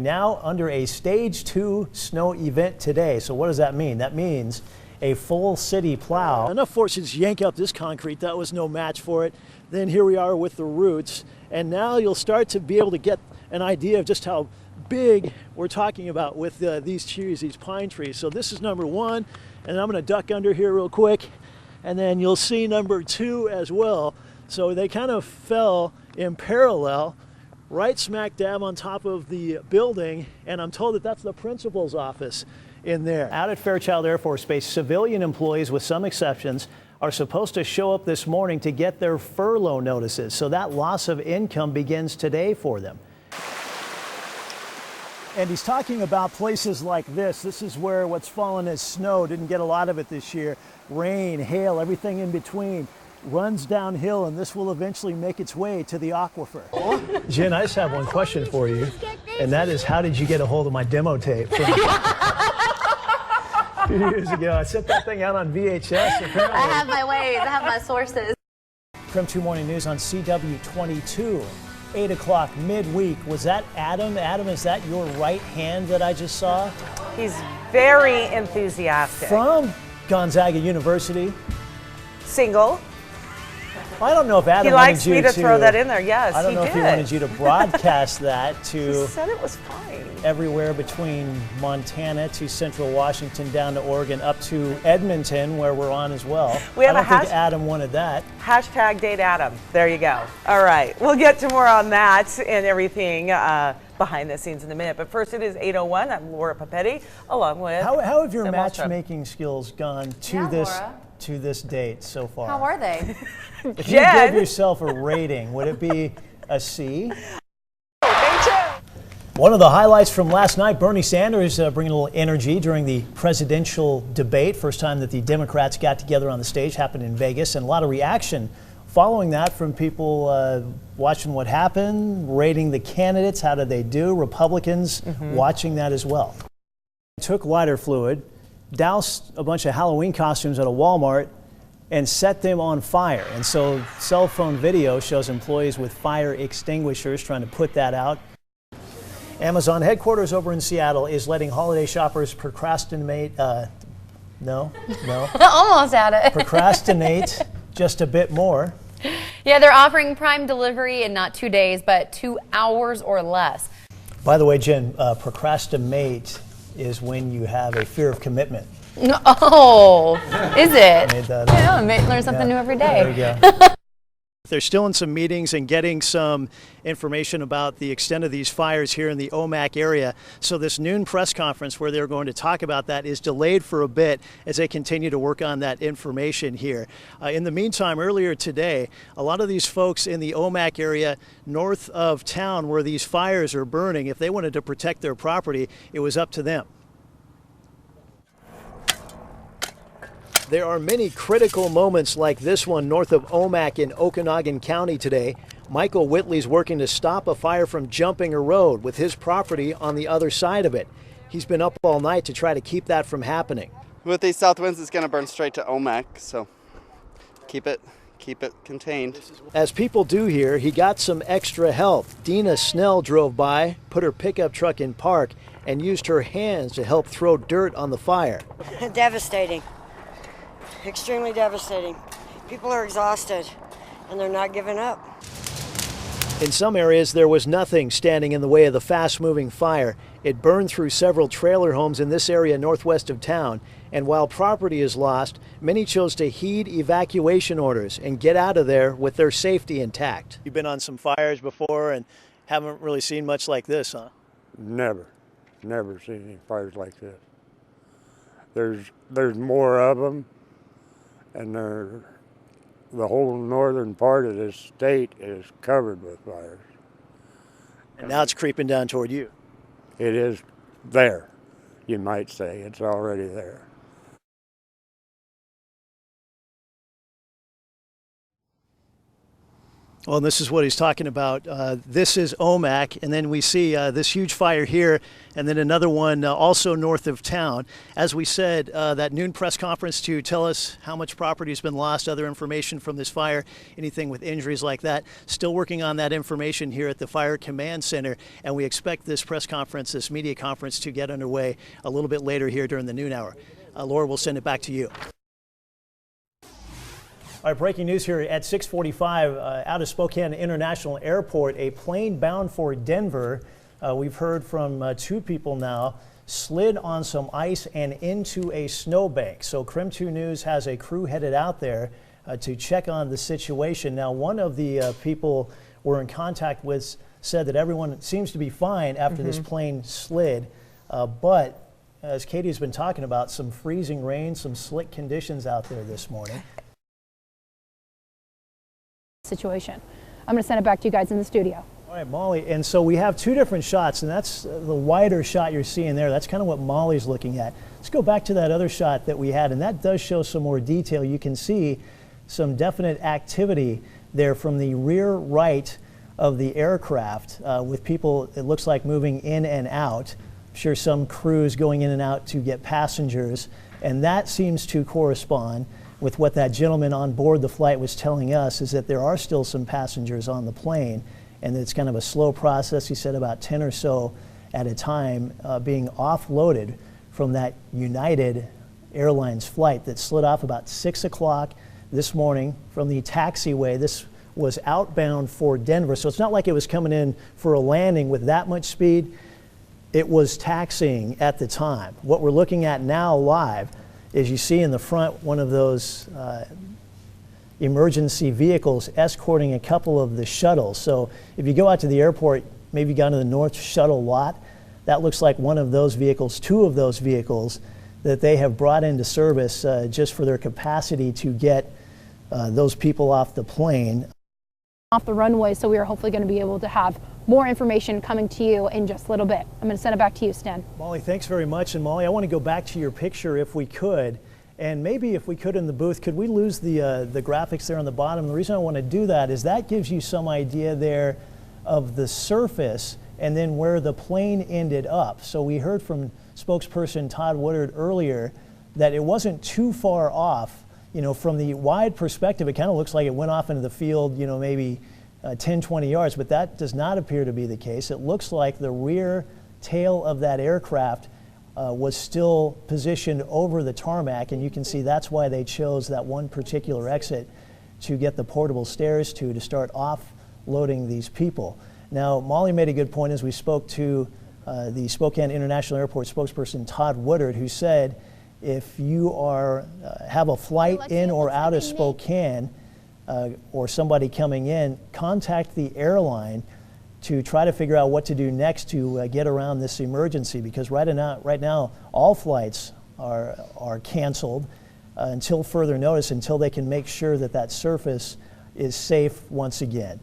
Now under a stage 2 snow event today. So what does that mean? That means a full city plow. Enough forces yank out this concrete. That was no match for it. Then here we are with the roots. And now you'll start to be able to get an idea of just how big we're talking about with these trees, these pine trees. So this is number 1. And I'm going to duck under here real quick. And then you'll see number 2 as well. So they kind of fell in parallel, right smack dab on top of the building, and I'm told that that's the principal's office in there. Out at Fairchild Air Force Base, civilian employees, with some exceptions, are supposed to show up this morning to get their furlough notices. So that loss of income begins today for them. And he's talking about places like this. This is where what's fallen as snow, didn't get a lot of it this year. Rain, hail, everything in between runs downhill, and this will eventually make its way to the aquifer. Jen, I just have one question for you, and that is, how did you get a hold of my demo tape from a few years ago? I sent that thing out on VHS, apparently. I have my ways, I have my sources. KREM-2 Morning News on CW22, 8 o'clock midweek. Was that Adam? Adam, is that your right hand that I just saw? He's very enthusiastic. From Gonzaga University. Single. I don't know if Adam he likes wanted you me to throw that in there. Yes, I don't know if he wanted you to broadcast that to he said it was fine. Everywhere between Montana to Central Washington, down to Oregon, up to Edmonton, where we're on as well. We have I don't think Adam wanted that. Hashtag date Adam. There you go. All right, we'll get to more on that and everything behind the scenes in a minute. But first, it is 8:01. I'm Laura Papetti, along with. How have your matchmaking skills gone to Laura. To this date so far? How are they? If you gave yourself a rating, would it be a C? One of the highlights from last night, Bernie Sanders bringing a little energy during the presidential debate. First time that the Democrats got together on the stage, happened in Vegas, and a lot of reaction following that from people watching what happened, rating the candidates, how did they do, Republicans watching that as well. Took lighter fluid, doused a bunch of Halloween costumes at a Walmart, and set them on fire. And so cell phone video shows employees with fire extinguishers trying to put that out. Amazon headquarters over in Seattle is letting holiday shoppers procrastinate, Almost at it. Procrastinate just a bit more. Yeah, they're offering Prime delivery in not 2 days, but 2 hours or less. By the way, Jen, procrastinate is when you have a fear of commitment. Oh, is it? Made that Yeah, learn something new every day. There you go. They're still in some meetings and getting some information about the extent of these fires here in the Omak area. So this noon press conference where they're going to talk about that is delayed for a bit as they continue to work on that information here. In the meantime, earlier today, a lot of these folks in the Omak area north of town where these fires are burning, if they wanted to protect their property, it was up to them. There are many critical moments like this one north of Omak in Okanagan County today. Michael Whitley's working to stop a fire from jumping a road with his property on the other side of it. He's been up all night to try to keep that from happening. With these south winds, it's going to burn straight to Omak, so keep it contained. As people do here, he got some extra help. Dina Snell drove by, put her pickup truck in park, and used her hands to help throw dirt on the fire. Devastating. Extremely devastating. People are exhausted and they're not giving up. In some areas, there was nothing standing in the way of the fast-moving fire. It burned through several trailer homes in this area northwest of town. And while property is lost, many chose to heed evacuation orders and get out of there with their safety intact. You've been on some fires before and haven't really seen much like this, huh? Never seen any fires like this. There's more of them. And the whole northern part of this state is covered with fires. And now it's creeping down toward you. It is there, you might say. It's already there. Well, and this is what he's talking about. This is Omak, and then we see this huge fire here, and then another one also north of town. As we said, that noon press conference to tell us how much property has been lost, other information from this fire, anything with injuries like that. Still working on that information here at the Fire Command Center, and we expect this press conference, this media conference, to get underway a little bit later here during the noon hour. Laura, we'll send it back to you. All right, breaking news here at 6:45 out of Spokane International Airport, a plane bound for Denver. We've heard from two people now, slid on some ice and into a snowbank. So KREM-2 News has a crew headed out there to check on the situation. Now, one of the people we're in contact with said that everyone seems to be fine after this plane slid, but as Katie's been talking about, some freezing rain, some slick conditions out there this morning. Situation. I'm going to send it back to you guys in the studio. All right, Molly, and so we have two different shots, and that's the wider shot you're seeing there. That's kind of what Molly's looking at. Let's go back to that other shot that we had, and that does show some more detail. You can see some definite activity there from the rear right of the aircraft with people, it looks like, moving in and out. I'm sure some crews going in and out to get passengers, and that seems to correspond with what that gentleman on board the flight was telling us, is that there are still some passengers on the plane, and it's kind of a slow process. He said about 10 or so at a time being offloaded from that United Airlines flight that slid off about 6 o'clock this morning from the taxiway. This was outbound for Denver, so it's not like it was coming in for a landing with that much speed. It was taxiing at the time. What we're looking at now live is you see in the front one of those emergency vehicles escorting a couple of the shuttles. So if you go out to the airport, maybe gone to the North Shuttle lot, that looks like one of those vehicles, two of those vehicles that they have brought into service just for their capacity to get those people off the plane. Off the runway, so we are hopefully going to be able to have more information coming to you in just a little bit. I'm going to send it back to you, Stan. Molly, thanks very much. And Molly, I want to go back to your picture if we could. And maybe if we could in the booth, could we lose the graphics there on the bottom? The reason I want to do that is that gives you some idea there of the surface and then where the plane ended up. So we heard from spokesperson Todd Woodard earlier that it wasn't too far off. You know, from the wide perspective, it kind of looks like it went off into the field, you know, maybe 10, 20 yards, but that does not appear to be the case. It looks like the rear tail of that aircraft was still positioned over the tarmac, and you can see that's why they chose that one particular exit to get the portable stairs to start offloading these people. Now, Molly made a good point as we spoke to the Spokane International Airport spokesperson Todd Woodard, who said, if you have a flight in or out of Spokane or somebody coming in, contact the airline to try to figure out what to do next to get around this emergency, because right now all flights are canceled until further notice, until they can make sure that that surface is safe once again.